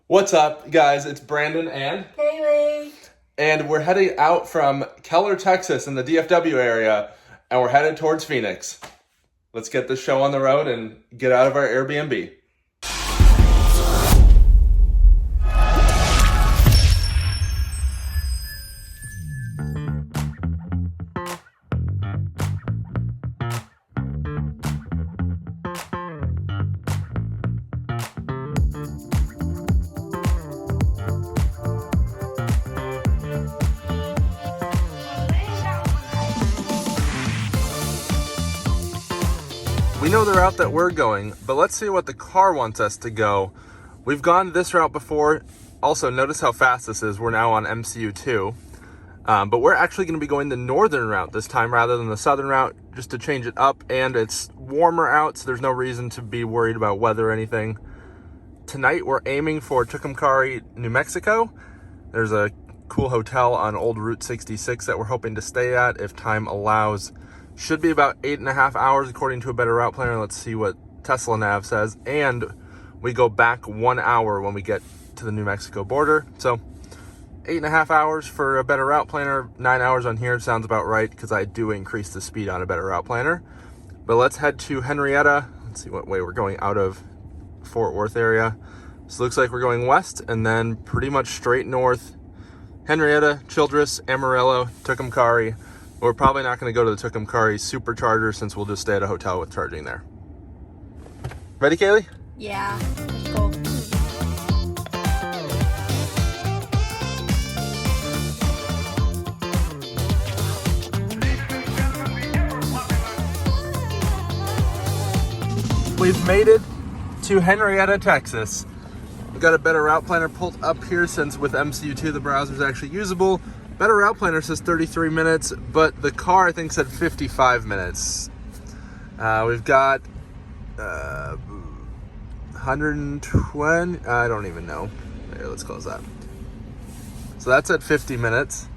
What's up, guys? It's Brandon and Kalie. And we're heading out from Keller, Texas in the DFW area, and we're headed towards Phoenix. Let's get this show on the road and get out of our Airbnb. We know the route that we're going, but let's see what the car wants us to go. We've gone this route before. Also, notice how fast this is. We're now on MCU 2. But we're actually going to be going the northern route this time rather than the southern route, just to change it up. And it's warmer out, so there's no reason to be worried about weather or anything. Tonight, we're aiming for Tucumcari, New Mexico. There's a cool hotel on Old Route 66 that we're hoping to stay at if time allows. Should be about 8.5 hours according to a better route planner. Let's see what Tesla Nav says. And we go back 1 hour when we get to the New Mexico border. So 8.5 hours for a better route planner. 9 hours on here sounds about right because I do increase the speed on a better route planner. But let's head to Henrietta. Let's see what way we're going out of Fort Worth area. So it looks like we're going west and then pretty much straight north. Henrietta, Childress, Amarillo, Tucumcari. We're probably not going to go to the Tucumcari supercharger since we'll just stay at a hotel with charging there. Ready, Kalie? Yeah, let's go. We've made it to Henrietta, Texas. We got a better route planner pulled up here since with MCU2 the browser is actually usable. Better route planner says 33 minutes, but the car I think said 55 minutes. We've got 120, I don't even know. Here, let's close that. So that's at 50 minutes.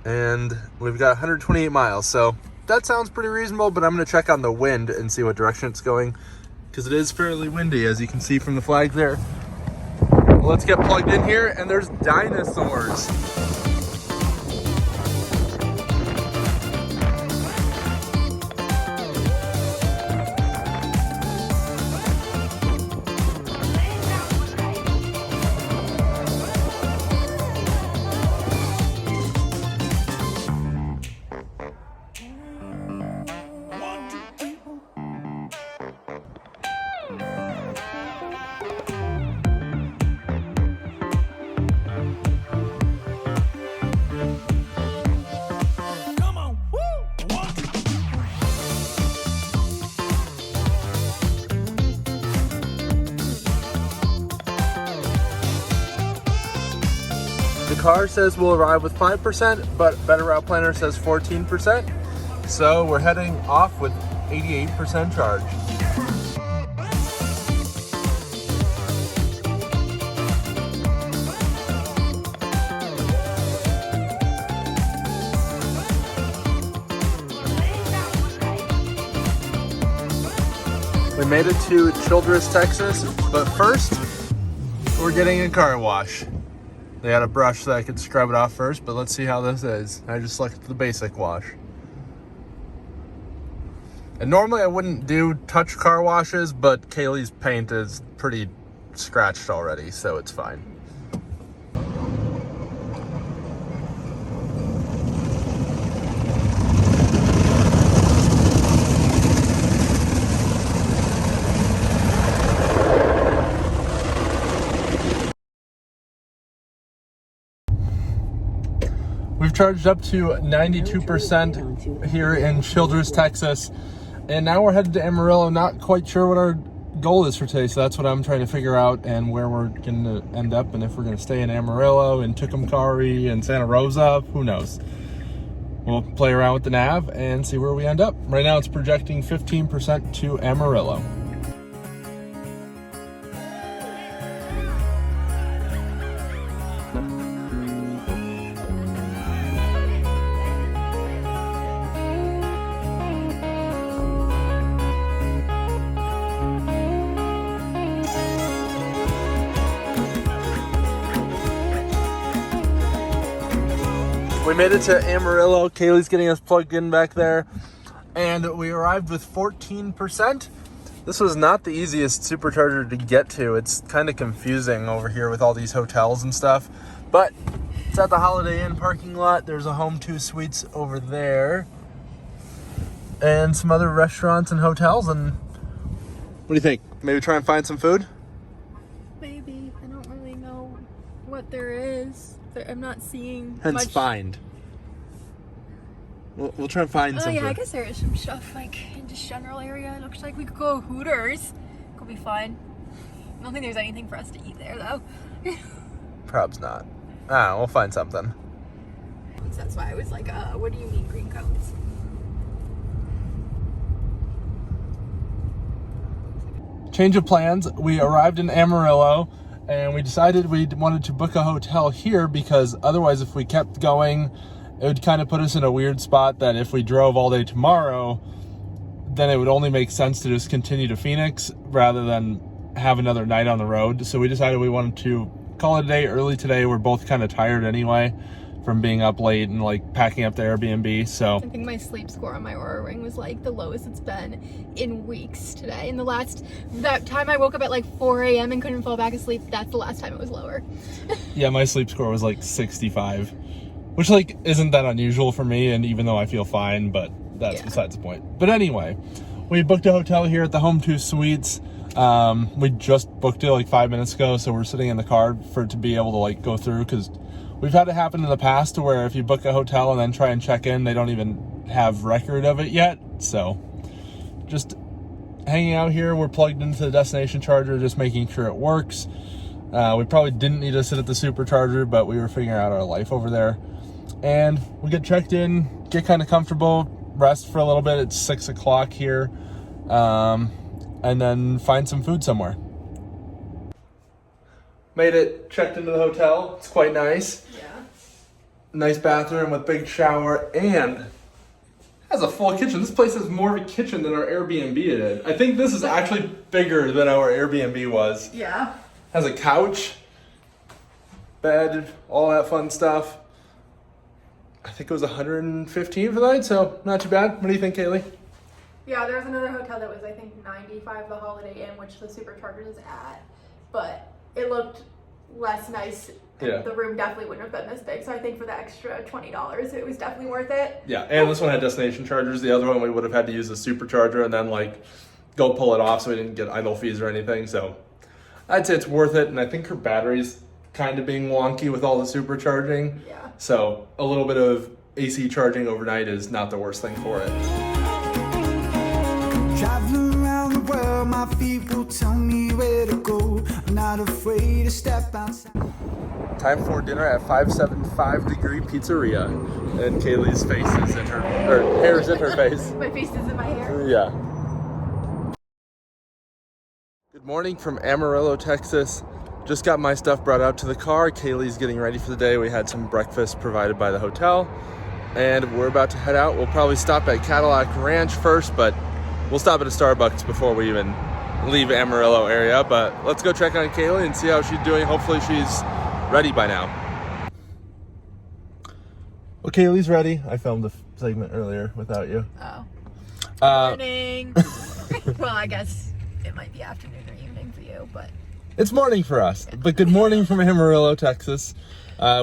And we've got 128 miles, so that sounds pretty reasonable, but I'm going to check on the wind and see what direction it's going, because it is fairly windy, as you can see from the flag there. Let's get plugged in here, and there's dinosaurs. The car says we'll arrive with 5%, but Better Route Planner says 14%. So we're heading off with 88% charge. We made it to Childress, Texas, but first, we're getting a car wash. They had a brush that I could scrub it off first, but let's see how this is. I just selected the basic wash. And normally I wouldn't do touch car washes, but Kalie's paint is pretty scratched already, so it's fine. We've charged up to 92% here in Childress, Texas, and now we're headed to Amarillo. Not quite sure what our goal is for today, so that's what I'm trying to figure out, and where we're going to end up, and if we're going to stay in Amarillo, in Tucumcari, and Santa Rosa, who knows. We'll play around with the nav and see where we end up. Right now it's projecting 15% to Amarillo. We made it to Amarillo. Kaylee's getting us plugged in back there. And we arrived with 14%. This was not the easiest supercharger to get to. It's kind of confusing over here with all these hotels and stuff. But it's at the Holiday Inn parking lot. There's a Home 2 Suites over there. And some other restaurants and hotels. And what do you think? Maybe try and find some food? Maybe. I don't really know what there is. I'm not seeing Hence much. find. We'll try and find some Oh yeah, food. I guess there is some stuff like in this general area. It looks like we could go Hooters. Could be fun. I don't think there's anything for us to eat there though. Probs not. Ah, we'll find something. That's why I was like, what do you mean green cones? Change of plans. We arrived in Amarillo and we decided we wanted to book a hotel here because otherwise if we kept going, it would kind of put us in a weird spot that if we drove all day tomorrow, then it would only make sense to just continue to Phoenix rather than have another night on the road. So we decided we wanted to call it a day early today. We're both kind of tired anyway from being up late and like packing up the Airbnb. So I think my sleep score on my Aura Ring was like the lowest it's been in weeks today. And that time I woke up at like 4 a.m. and couldn't fall back asleep, that's the last time it was lower. yeah, my sleep score was like 65, which like isn't that unusual for me. And even though I feel fine, but that's besides the point. But anyway, we booked a hotel here at the Home 2 Suites. We just booked it like 5 minutes ago. So we're sitting in the car for it to be able to like go through because we've had it happen in the past to where if you book a hotel and then try and check in, they don't even have record of it yet. So just hanging out here. We're plugged into the destination charger, just making sure it works. We probably didn't need to sit at the supercharger, but we were figuring out our life over there. And we get checked in, get kind of comfortable, rest for a little bit. It's 6 o'clock here. And then find some food somewhere. Made it, checked into the hotel. It's quite nice. Yeah. Nice bathroom with big shower and has a full kitchen. This place has more of a kitchen than our Airbnb did. I think this is actually bigger than our Airbnb was. Yeah. Has a couch, bed, all that fun stuff. I think it was $115 for the night, so not too bad. What do you think, Kaylee? Yeah, there was another hotel that was, I think, $95, the Holiday Inn, which the supercharger is at, but it looked less nice. And Yeah. the room definitely wouldn't have been this big, so I think for the extra $20, it was definitely worth it. Yeah, and this one had destination chargers. The other one we would have had to use the supercharger and then like go pull it off so we didn't get idle fees or anything. So I'd say it's worth it. And I think her battery's kind of being wonky with all the supercharging. Yeah. So a little bit of AC charging overnight is not the worst thing for it. Traveling around the world, my feet will tell me where to go. I'm not afraid to step outside. Time for dinner at 575 Degree Pizzeria. And Kaylee's face is in her, or hair's in her face. My face is in my hair. Yeah. Good morning from Amarillo, Texas. Just got my stuff brought out to the car. Kaylee's getting ready for the day. We had some breakfast provided by the hotel. And we're about to head out. We'll probably stop at Cadillac Ranch first, but we'll stop at a Starbucks before we even leave Amarillo area. But let's go check on Kalie and see how she's doing. Hopefully she's ready by now. Well, Kaylee's ready. I filmed a segment earlier without you. Oh. Uh, Morning. Well, I guess it might be afternoon or evening for you, but It's morning for us, but good morning from Amarillo, Texas.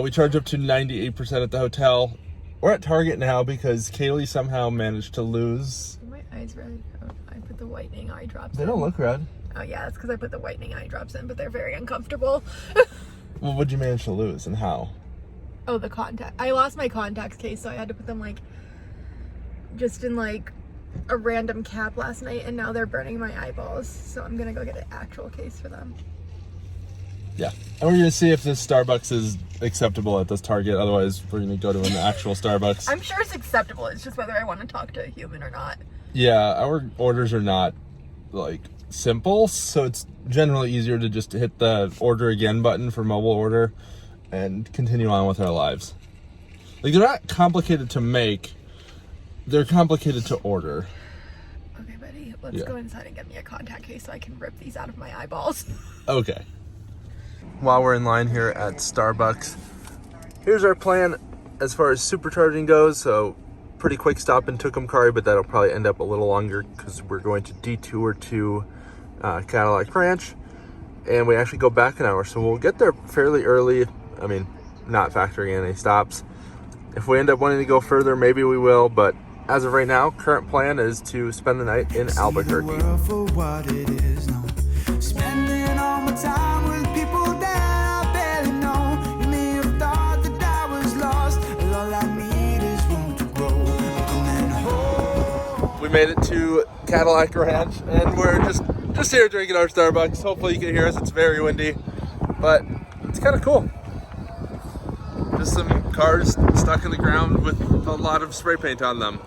We charge up to 98% at the hotel. We're at Target now because Kalie somehow managed to lose. are my eyes red? Oh, I put the whitening eye drops They in. don't look red. Oh yeah, that's because I put the whitening eye drops in, but they're very uncomfortable. Well, what'd you manage to lose and how? Oh, the contact. I lost my contacts case, so I had to put them like just in like a random cap last night, and now they're burning my eyeballs. So I'm gonna go get an actual case for them. Yeah. And we're going to see if this Starbucks is acceptable at this Target. Otherwise, we're going to go to an actual Starbucks. I'm sure it's acceptable. It's just whether I want to talk to a human or not. Yeah, our orders are not like simple, so it's generally easier to just hit the order again button for mobile order and continue on with our lives. Like, they're not complicated to make, they're complicated to order. Okay, buddy, let's go inside and get me a contact case so I can rip these out of my eyeballs. Okay. While we're in line here at Starbucks, here's our plan. as far as supercharging goes, so pretty quick stop in Tucumcari, but that'll probably end up a little longer because we're going to detour to Cadillac Ranch, and we actually go back an hour, so we'll get there fairly early. I mean, not factoring in any stops. If we end up wanting to go further, maybe we will, but as of right now, current plan is to spend the night in Albuquerque. For what it is now. Spending all my time with people that I barely know. You may have thought that I was lost, and all I need is room to grow. I'm coming home. We made it to Cadillac Ranch, and we're just here drinking our Starbucks. Hopefully you can hear us. It's very windy, but it's kind of cool. Just some cars stuck in the ground with a lot of spray paint on them.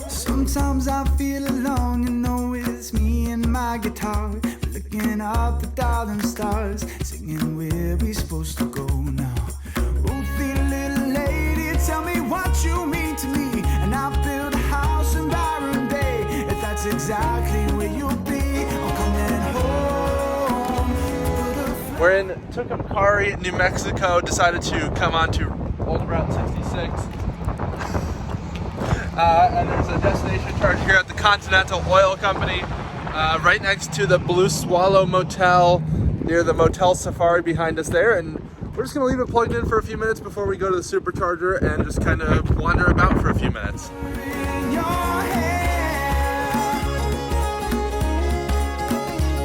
Sometimes I feel alone, you know it's me and my guitar. We're looking up at darling stars, singing where we supposed to go now. Ruthie, little lady, tell me what you mean to me. And I'll build a house in Byron Bay, if that's exactly where you'll be. I'm coming home. We're in Tucumcari, New Mexico. Decided to come on to Old Route 66. And there's a destination charge here at the Continental Oil Company, right next to the Blue Swallow Motel, near the Motel Safari behind us there. And we're just gonna leave it plugged in for a few minutes before we go to the supercharger and just kind of wander about for a few minutes. In your hair,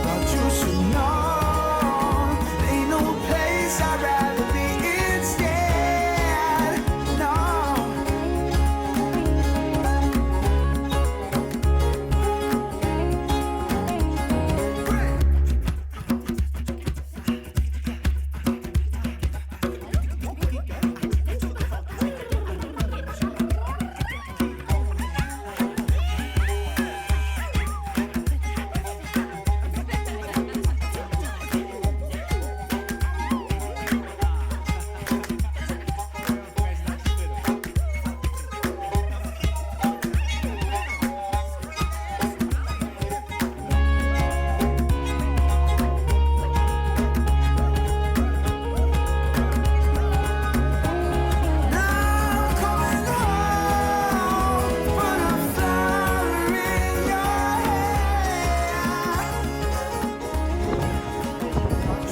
but you should know, ain't no place I'd rather be instead. No.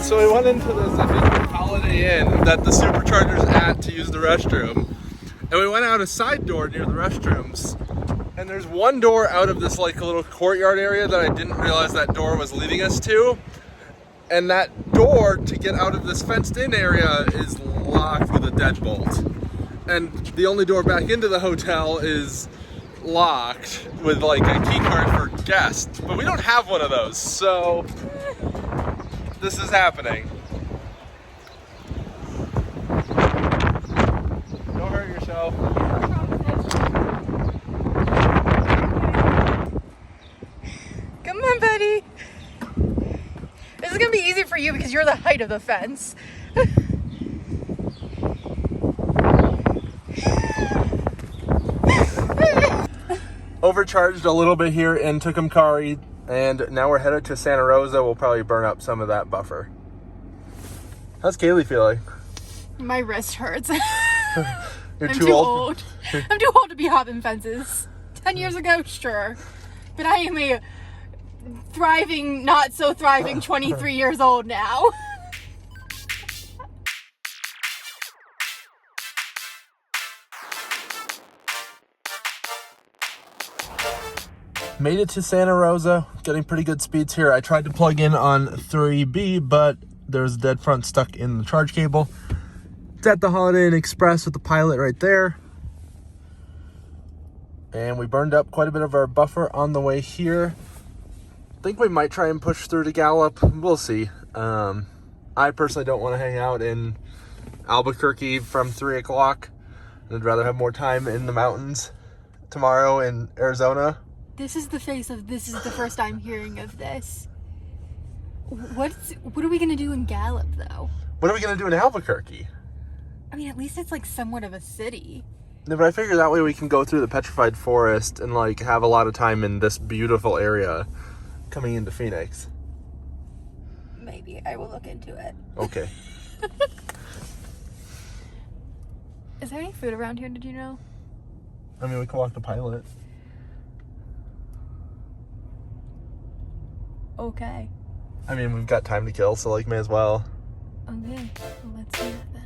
So we went into this, I think, Holiday Inn that the supercharger's at to use the restroom. And we went out a side door near the restrooms. And there's one door out of this like a little courtyard area that I didn't realize that door was leading us to. And that door to get out of this fenced in area is locked with a deadbolt. And the only door back into the hotel is locked with like a key card for guests. But we don't have one of those, so this is happening. Don't hurt yourself. Come on, buddy. This is gonna be easy for you because you're the height of the fence. Overcharged a little bit here in Tucumcari, and now we're headed to Santa Rosa. We'll probably burn up some of that buffer. How's Kalie feeling? My wrist hurts. You're I'm too old. I'm too old to be hopping fences. 10 years ago, sure. But I am a thriving, not so thriving 23 years old now. Made it to Santa Rosa, getting pretty good speeds here. I tried to plug in on 3B, but there's a dead front stuck in the charge cable. It's at the Holiday Inn Express with the pilot right there. And we burned up quite a bit of our buffer on the way here. I think we might try and push through to Gallup. We'll see. I personally don't want to hang out in Albuquerque from 3 o'clock. I'd rather have more time in the mountains tomorrow in Arizona. This is the face of this is the first I'm hearing of this. What are we gonna do in Gallup though? What are we gonna do in Albuquerque? I mean, at least it's like somewhat of a city. No, but I figure that way we can go through the Petrified Forest and like have a lot of time in this beautiful area coming into Phoenix. Maybe. I will look into it. Okay. Is there any food around here, did you know? I mean, we can walk to Pilot. Okay. I mean, we've got time to kill, so like, may as well. Okay. Well, let's do that then.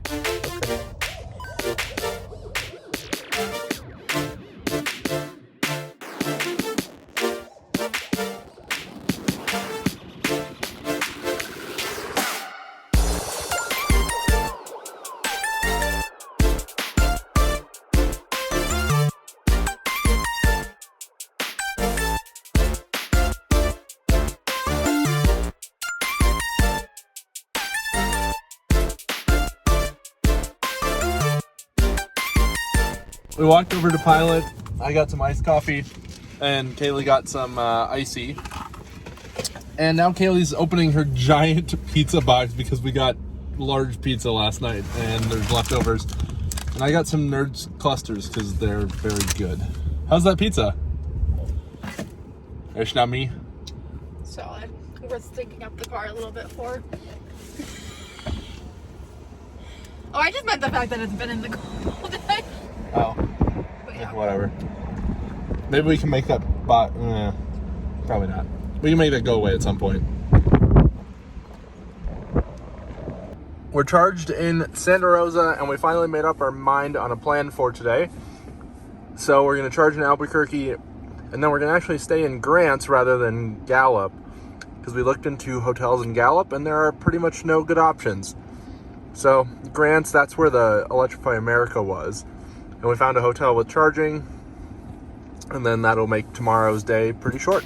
We walked over to Pilot. I got some iced coffee, and Kaylee got some icy. And now Kaylee's opening her giant pizza box because we got large pizza last night, and there's leftovers. And I got some Nerds clusters because they're very good. How's that pizza? It's not me. Solid. We're stinking up the car a little bit for. Oh, I just meant the fact that it's been in the car all day. Oh. But yeah. Whatever. Maybe we can make that probably not. We can make that go away at some point. We're charged in Santa Rosa, and we finally made up our mind on a plan for today. So we're going to charge in Albuquerque, and then we're going to actually stay in Grants rather than Gallup, because we looked into hotels in Gallup, and there are pretty much no good options. So Grants, that's where the Electrify America was. And we found a hotel with charging, and then that'll make tomorrow's day pretty short.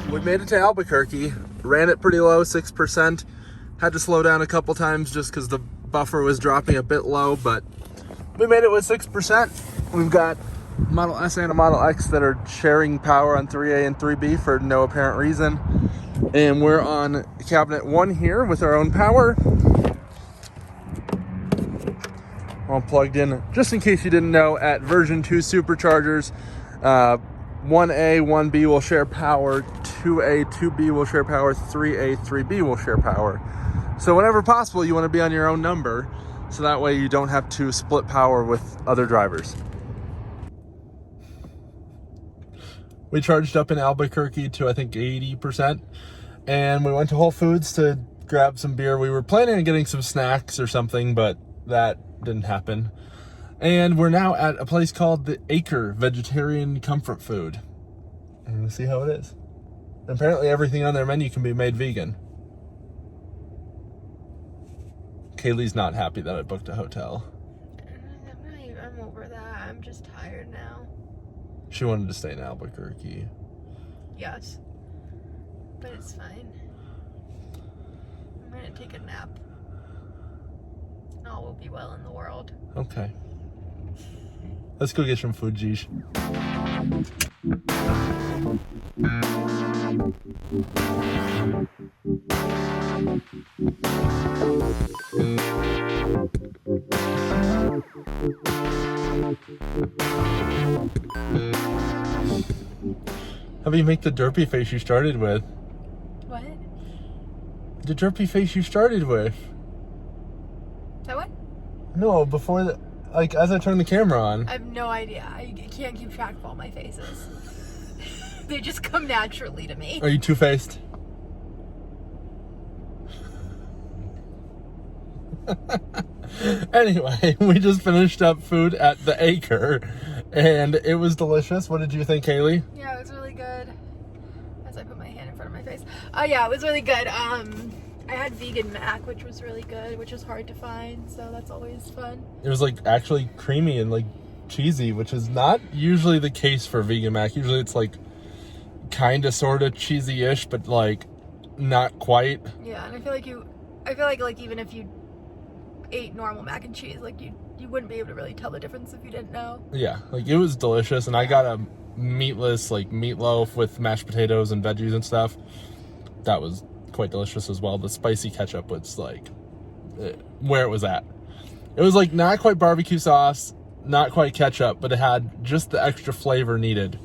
We made it to Albuquerque, ran it pretty low, 6%. Had to slow down a couple times just because the buffer was dropping a bit low, but we made it with 6%. We've got Model S and a Model X that are sharing power on 3A and 3B for no apparent reason. And we're on cabinet 1 here with our own power. All plugged in, just in case you didn't know, at version 2 superchargers. 1A, 1B will share power, 2A, 2B will share power, 3A, 3B will share power. So whenever possible, you want to be on your own number, so that way you don't have to split power with other drivers. We charged up in Albuquerque to, I think, 80%, and we went to Whole Foods to grab some beer. We were planning on getting some snacks or something, but that didn't happen. And we're now at a place called the Acre Vegetarian Comfort Food. And we'll see how it is. Apparently everything on their menu can be made vegan. Kaylee's not happy that I booked a hotel. I'm over that. I'm just tired now. She wanted to stay in Albuquerque. Yes. But it's fine. I'm gonna take a nap. All will be well in the world. Okay. Let's go get some food, Jeesh. How about you make the derpy face you started with? What? The derpy face you started with. That what? No, before the... Like, as I turn the camera on. I have no idea. I can't keep track of all my faces. They just come naturally to me. Are you two-faced? Anyway, we just finished up food at the Acre, and it was delicious. What did you think, Kaylee? Yeah, it was really good. As I put my hand in front of my face. Yeah, it was really good. I had vegan mac, which was really good, which is hard to find, so that's always fun. It was like actually creamy and like cheesy, which is not usually the case for vegan mac. Usually it's like kind of sort of cheesy-ish, but like not quite. Yeah, and I feel like even if you ate normal mac and cheese, like you wouldn't be able to really tell the difference if you didn't know. Yeah, like it was delicious, and I got a meatless like meatloaf with mashed potatoes and veggies and stuff. That was quite delicious as well. The spicy ketchup was like where it was at. It was like not quite barbecue sauce, not quite ketchup, but it had just the extra flavor needed.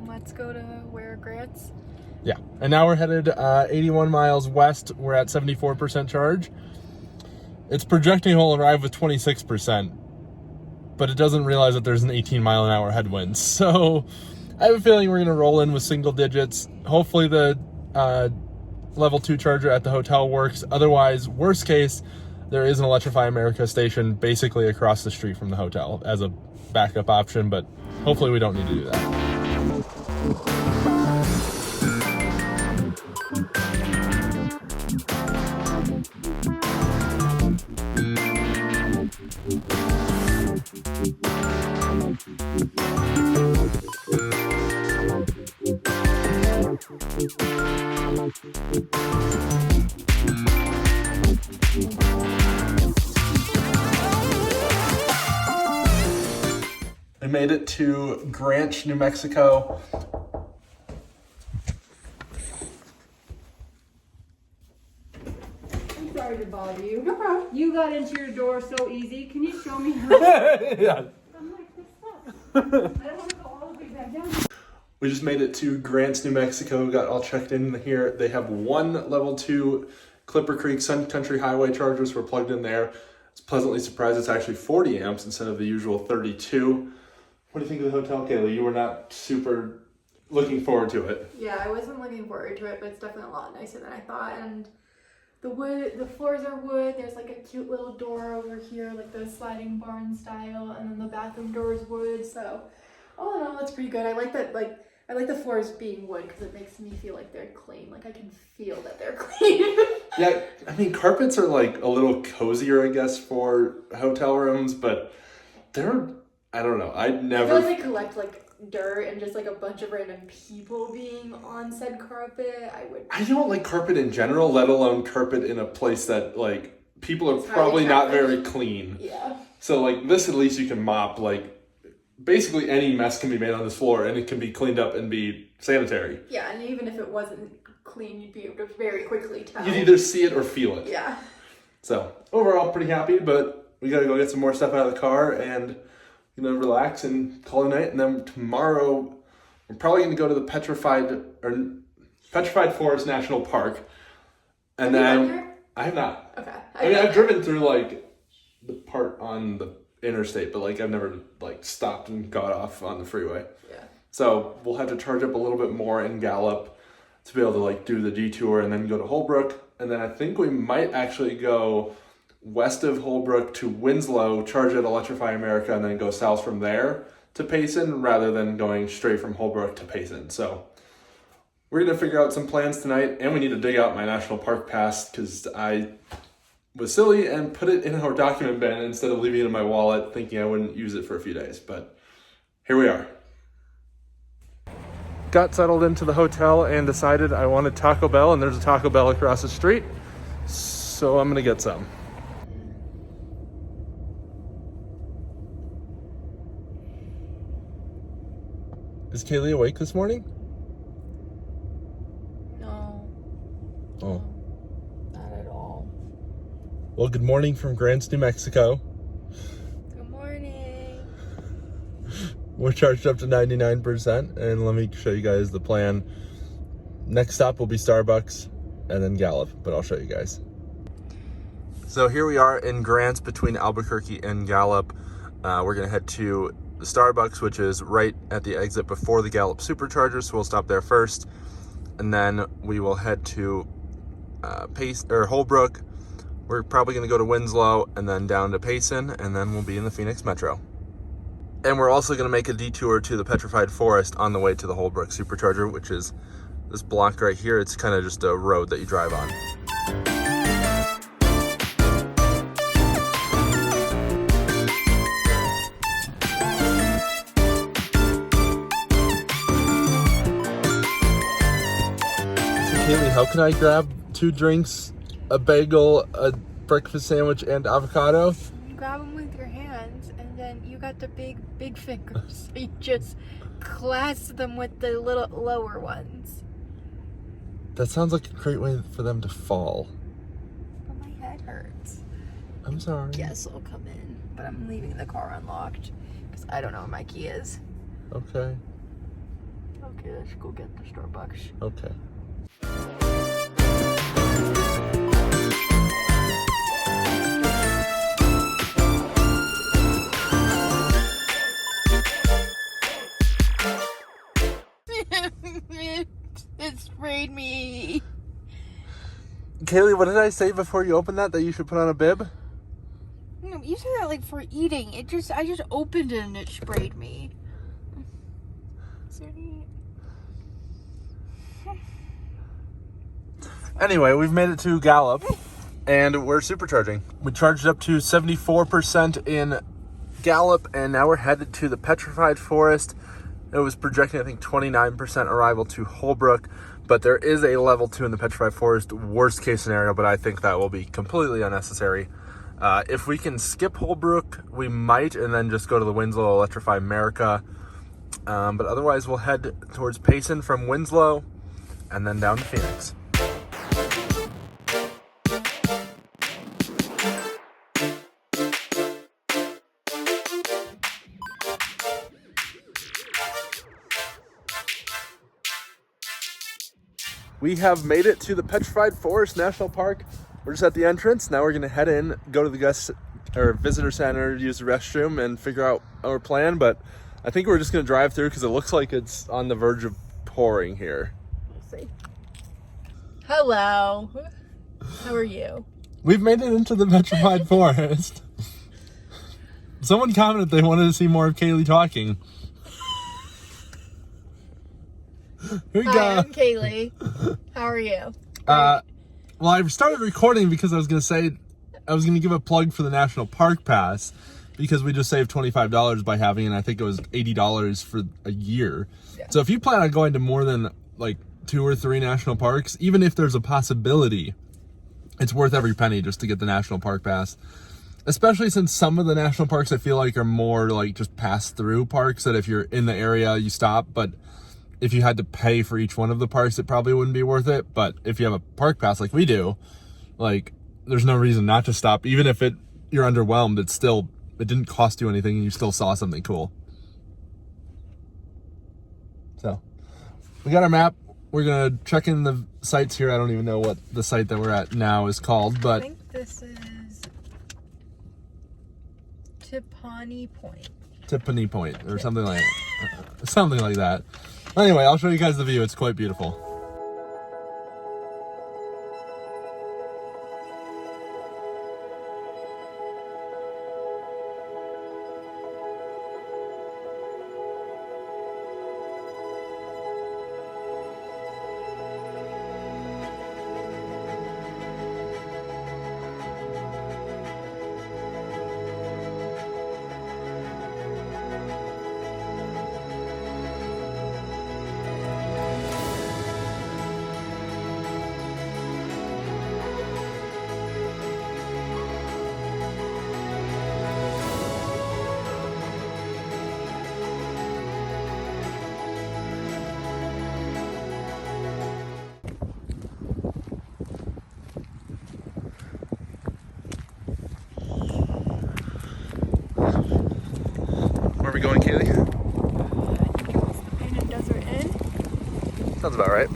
Let's go to where Grant's. Yeah, and now we're headed 81 miles west. We're at 74% charge. It's projecting we'll arrive with 26%, but it doesn't realize that there's an 18-mile-an-hour headwind. So I have a feeling we're going to roll in with single digits. Hopefully the level 2 charger at the hotel works. Otherwise, worst case, there is an Electrify America station basically across the street from the hotel as a backup option, but hopefully we don't need to do that. We made it to Ranch, New Mexico. I'm sorry to bother you. No problem. You got into your door so easy. Can you show me how? Yeah. I'm like, this sucks. I don't want to go all the way back down. We just made it to Grants, New Mexico. Got all checked in here. They have one level 2 Clipper Creek Sun Country Highway chargers. We're plugged in there. It's pleasantly surprised it's actually 40 amps instead of the usual 32. What do you think of the hotel, Kaylee? You were not super looking forward to it. Yeah, I wasn't looking forward to it, but it's definitely a lot nicer than I thought. And the floors are wood. There's like a cute little door over here, like the sliding barn style, and then the bathroom door is wood. So all in all, it's pretty good. I like that. I like the floors being wood because it makes me feel like they're clean. Like I can feel that they're clean. Yeah, I mean, carpets are like a little cozier, I guess, for hotel rooms, but they're, I don't know. I feel like they collect like dirt and just like a bunch of random people being on said carpet. I don't like carpet in general, let alone carpet in a place that like people are It's probably not highly very clean. Yeah. So like this, at least you can mop. Like basically any mess can be made on this floor and it can be cleaned up and be sanitary. Yeah, and even if it wasn't clean, you'd be able to very quickly tell. You'd either see it or feel it. Yeah. So overall, pretty happy, but we gotta go get some more stuff out of the car and relax and call it a night. And then tomorrow, we're probably gonna go to the Petrified Forest National Park. And Have you been here? I have not. Okay. I mean, I've driven through like the part on the interstate, but like I've never like stopped and got off on the freeway. Yeah. So we'll have to charge up a little bit more in Gallup to be able to like do the detour and then go to Holbrook. And then I think we might actually go west of Holbrook to Winslow, charge at Electrify America, and then go south from there to Payson rather than going straight from Holbrook to Payson. So we're going to figure out some plans tonight, and we need to dig out my National Park Pass because I was silly and put it in our document bin instead of leaving it in my wallet thinking I wouldn't use it for a few days. But here we are. Got settled into the hotel and decided I wanted Taco Bell, and there's a Taco Bell across the street. So I'm going to get some. Is Kaylee awake this morning? No. Oh. Not at all. Well, good morning from Grants, New Mexico. Good morning. We're charged up to 99%, and let me show you guys the plan. Next stop will be Starbucks, and then Gallup, but I'll show you guys. So here we are in Grants between Albuquerque and Gallup. We're gonna head to the Starbucks, which is right at the exit before the Gallup Supercharger, so we'll stop there first. And then we will head to Holbrook. We're probably going to go to Winslow and then down to Payson, and then we'll be in the Phoenix Metro. And we're also going to make a detour to the Petrified Forest on the way to the Holbrook Supercharger, which is this block right here. It's kind of just a road that you drive on. Kalie, how can I grab 2 drinks, a bagel, a breakfast sandwich, and avocado? You grab them with your hands, and then you got the big fingers. So you just clasp them with the little lower ones. That sounds like a great way for them to fall. But my head hurts. I'm sorry. Guess I'll come in, but I'm leaving the car unlocked because I don't know where my key is. Okay. Okay, let's go get the Starbucks. Okay. It sprayed me. Kalie, what did I say before you opened that you should put on a bib? No, you said that like for eating. I just opened it and it sprayed me. Anyway, we've made it to Gallup, and we're supercharging. We charged up to 74% in Gallup, and now we're headed to the Petrified Forest. It was projecting, I think, 29% arrival to Holbrook, but there is a level 2 in the Petrified Forest, worst case scenario, but I think that will be completely unnecessary. If we can skip Holbrook, we might, and then just go to the Winslow Electrify America. But otherwise, we'll head towards Payson from Winslow, and then down to Phoenix. We have made it to the Petrified Forest National Park. We're just at the entrance. Now we're gonna head in, go to the guest or visitor center, use the restroom, and figure out our plan. But I think we're just gonna drive through because it looks like it's on the verge of pouring here. We'll see. Hello. How are you? We've made it into the Petrified Forest. Someone commented they wanted to see more of Kalie talking. Here we go. Hi, I'm Kalie. How are you? Well, I started recording because I was going to give a plug for the National Park Pass because we just saved $25 by having it. I think it was $80 for a year. Yeah. So if you plan on going to more than like 2 or 3 national parks, even if there's a possibility, it's worth every penny just to get the National Park Pass. Especially since some of the national parks I feel like are more like just pass through parks that if you're in the area, you stop. But if you had to pay for each one of the parks, it probably wouldn't be worth it. But if you have a park pass like we do, like there's no reason not to stop. Even if you're underwhelmed, it didn't cost you anything and you still saw something cool. So we got our map. We're going to check in the sites here. I don't even know what the site that we're at now is called, but I think this is Tippani Point or something like that. Anyway, I'll show you guys the view. It's quite beautiful. Where are we going, Kalie? I think it was the Painted Desert Inn. Sounds about right.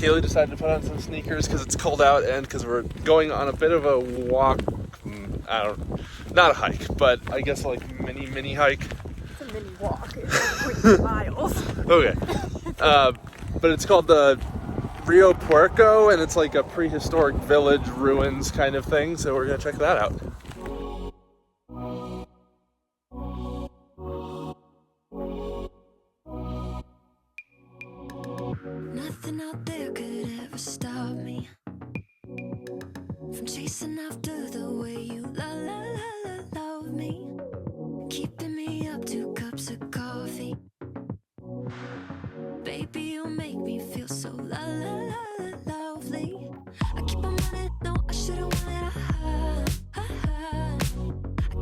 Kaylee decided to put on some sneakers because it's cold out and because we're going on a bit of a walk. Not a hike, but I guess like mini hike. It's a mini walk. It's like 3 miles. Okay. But it's called the Rio Puerco, and it's like a prehistoric village ruins kind of thing. So we're gonna check that out. Nothing out there could ever stop me from chasing after the way you love me, keeping me up 2 cups of coffee. Baby, you make me feel so lovely. I keep on running, no, I should've wanted a high. I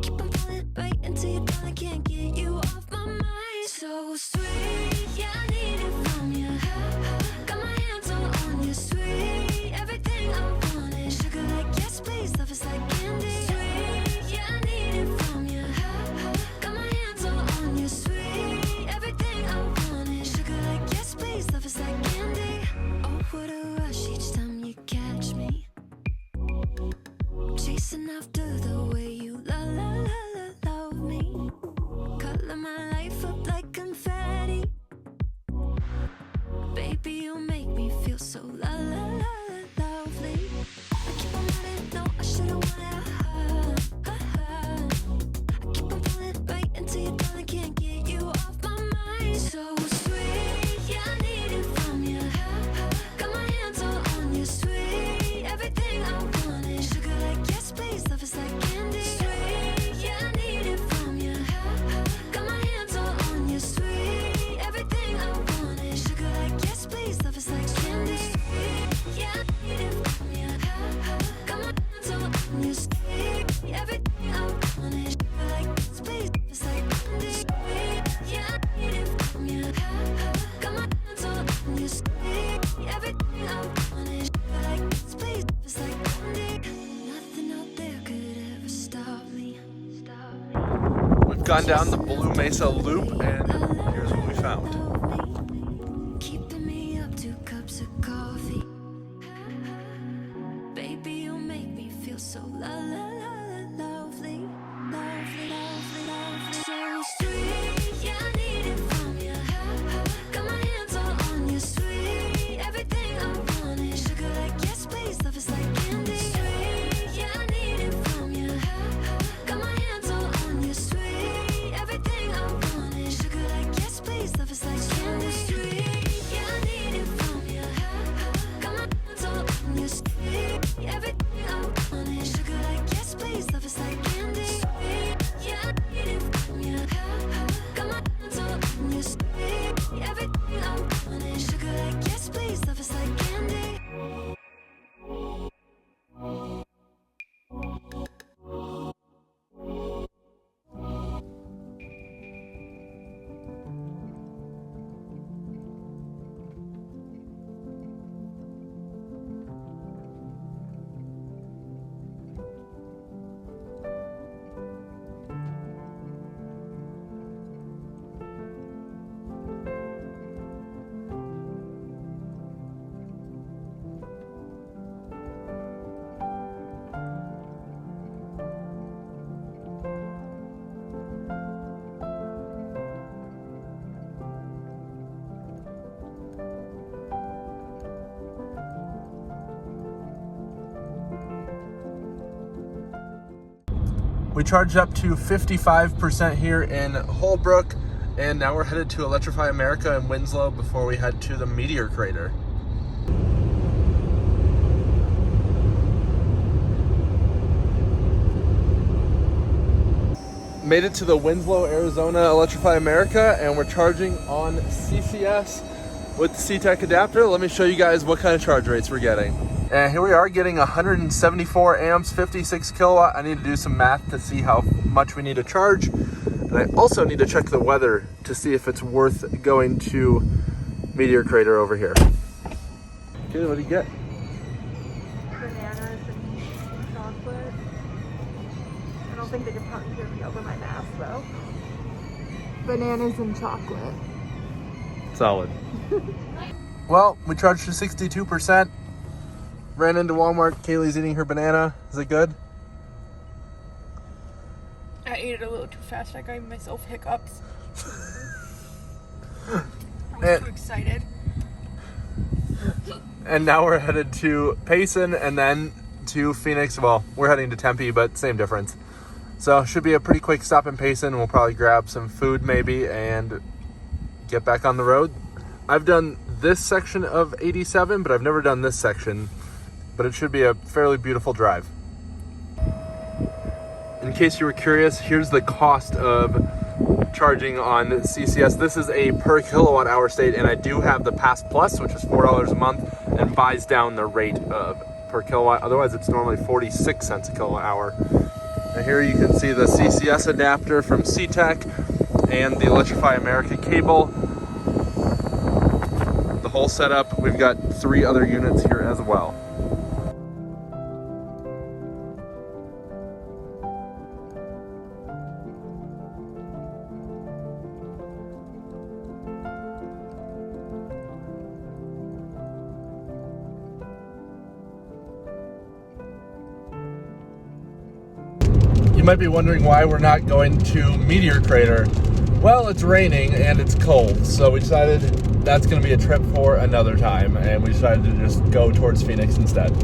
keep on falling right into your thought, I can't get you off my mind. So sweet, yeah, I need it from you. Got my hands all on you, sweet. Everything I want is sugar like yes, please. Love is like candy. Sweet, yeah, I need it from you. Got my hands all on you, sweet. Everything I want is sugar like yes, please. Love is like candy. Oh, what a rush each time you catch me. Chasing after the way you love me. Color my life up like confetti. Baby, you make me feel so lovely. I keep on running, no, I should've wanted a high. I keep on falling right into your thought, I can't get you off my mind. So sweet, yeah, I need it from you. Got my hands all on you, sweet. Everything I want is sugar like yes, please. Love is like candy. Sweet, yeah, I need it from you. Got my hands all on you, sweet. Everything I want is sugar like yes, please. Love is like candy. Sweet, yeah, I need it from you. Got my hands all on you, sweet. Everything I want is sugar like yes, please. Love is like candy. Sweet, yeah, I need it from you. Got my hands all on you, sweet. Everything I want is sugar like yes, please. Love is like candy. Nothing out there could ever stop me. We've gone down the Blue Mesa Loop, and here's what we found. Keeping me up 2 cups of coffee. Baby, you make me feel so lovely. So sweet, yeah, I need it from you. Got my hands all on you, sweet. Everything I want is sugar like yes, please. Love is like candy. Sweet, yeah, I need it from you. Got my hands all on you, sweet. Everything I want is sugar like yes, please. Love is like candy. Sweet, yeah, I need it from you. Got my hands all on you, sweet. Everything I want is sugar like yes, please. Love is like candy. Sweet, yeah, I need it from you. Got my hands all on you, sweet. Everything I want is sugar like yes, please. Love is like candy. We charged up to 55% here in Holbrook, and now we're headed to Electrify America in Winslow before we head to the Meteor Crater. Made it to the Winslow, Arizona Electrify America, and we're charging on CCS with the C-Tech adapter. Let me show you guys what kind of charge rates we're getting. And here we are getting 174 amps, 56 kilowatt. I need to do some math to see how much we need to charge. And I also need to check the weather to see if it's worth going to Meteor Crater over here. Okay, what do you get? Bananas and chocolate. I don't think they can probably hear me over my mask though. Bananas and chocolate. Solid. Well, we charged to 62%. Ran into Walmart. Kaylee's eating her banana. Is it good? I ate it a little too fast. I gave myself hiccups. I was too excited. And now we're headed to Payson and then to Phoenix. Well, we're heading to Tempe, but same difference. So should be a pretty quick stop in Payson. We'll probably grab some food maybe and get back on the road. I've done this section of 87, but I've never done this section. But it should be a fairly beautiful drive. In case you were curious, here's the cost of charging on CCS. This is a per kilowatt hour state, and I do have the Pass Plus, which is $4 a month and buys down the rate of per kilowatt. Otherwise, it's normally 46 cents a kilowatt hour. And here you can see the CCS adapter from C-Tech and the Electrify America cable. The whole setup. We've got 3 other units here as well. You might be wondering why we're not going to Meteor Crater. Well, it's raining and it's cold, so we decided that's going to be a trip for another time, and we decided to just go towards Phoenix instead.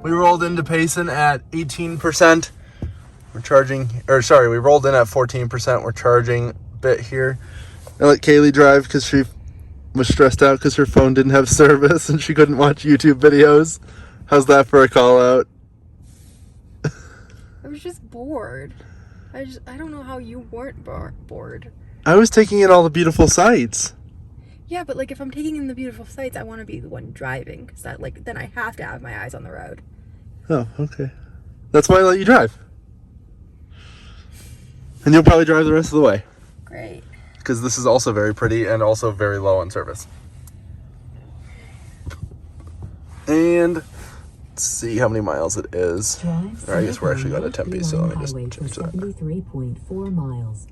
We rolled into Payson at 18%. We rolled in at 14%. We're charging a bit here. I let Kaylee drive because she was stressed out because her phone didn't have service and she couldn't watch YouTube videos. How's that for a call out? I was just bored. I don't know how you weren't bored. I was taking in all the beautiful sights. Yeah, but like if I'm taking in the beautiful sights, I want to be the one driving, because that then I have to have my eyes on the road. Oh, okay. That's why I let you drive. And you'll probably drive the rest of the way. Great. Because this is also very pretty and also very low on service. And let's see how many miles it is. Or I guess we're actually going to Tempe, so let me just change that. 73.4 miles.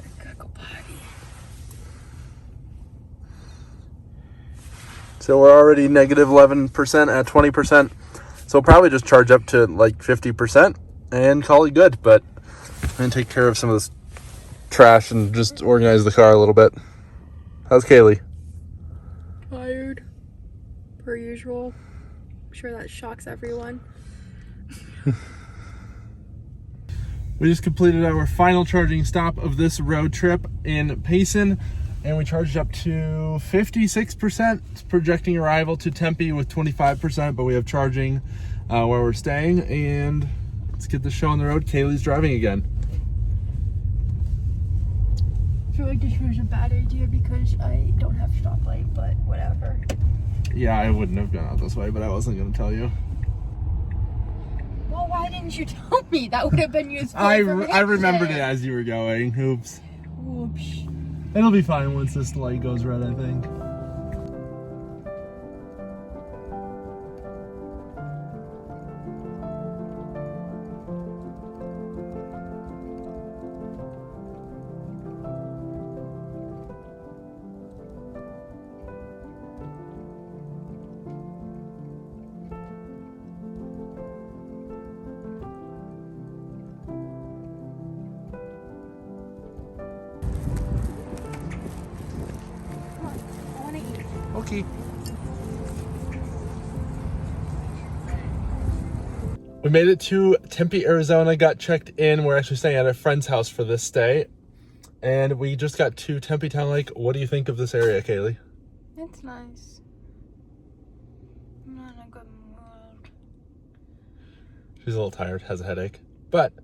I gotta go potty. So we're already negative 11% at 20%. So we'll probably just charge up to like 50% and call it good. But I'm going to take care of some of this trash and just organize the car a little bit. How's Kaylee? Tired. Per usual. I'm sure that shocks everyone. We just completed our final charging stop of this road trip in Payson, and we charged up to 56%. It's projecting arrival to Tempe with 25%, but we have charging where we're staying, and let's get the show on the road. Kaylee's driving again. I feel like this was a bad idea because I don't have stoplight, but whatever. Yeah, I wouldn't have gone out this way, but I wasn't going to tell you. Well, why didn't you tell me? That would have been useful I information. remembered it as you were going. Oops. Oops. It'll be fine once this light goes red, I think. Okay. We made it to Tempe, Arizona, got checked in. We're actually staying at a friend's house for this stay. And we just got to Tempe Town Lake. What do you think of this area, Kaylee? It's nice. I'm not in a good mood. She's a little tired, has a headache. But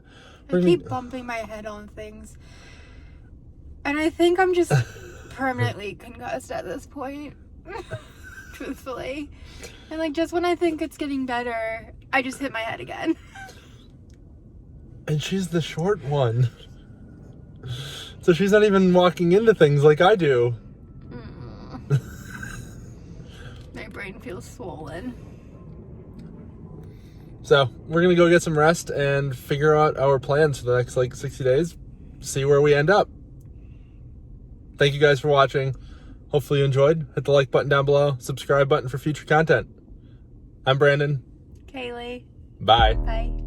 I keep bumping my head on things. And I think I'm just permanently concussed at this point. Truthfully. And like just when I think it's getting better, I just hit my head again. And she's the short one. So she's not even walking into things like I do. My brain feels swollen. So we're going to go get some rest and figure out our plans for the next 60 days. See where we end up. Thank you guys for watching. Hopefully you enjoyed. Hit the like button down below. Subscribe button for future content. I'm Brandon. Kaylee. Bye. Bye.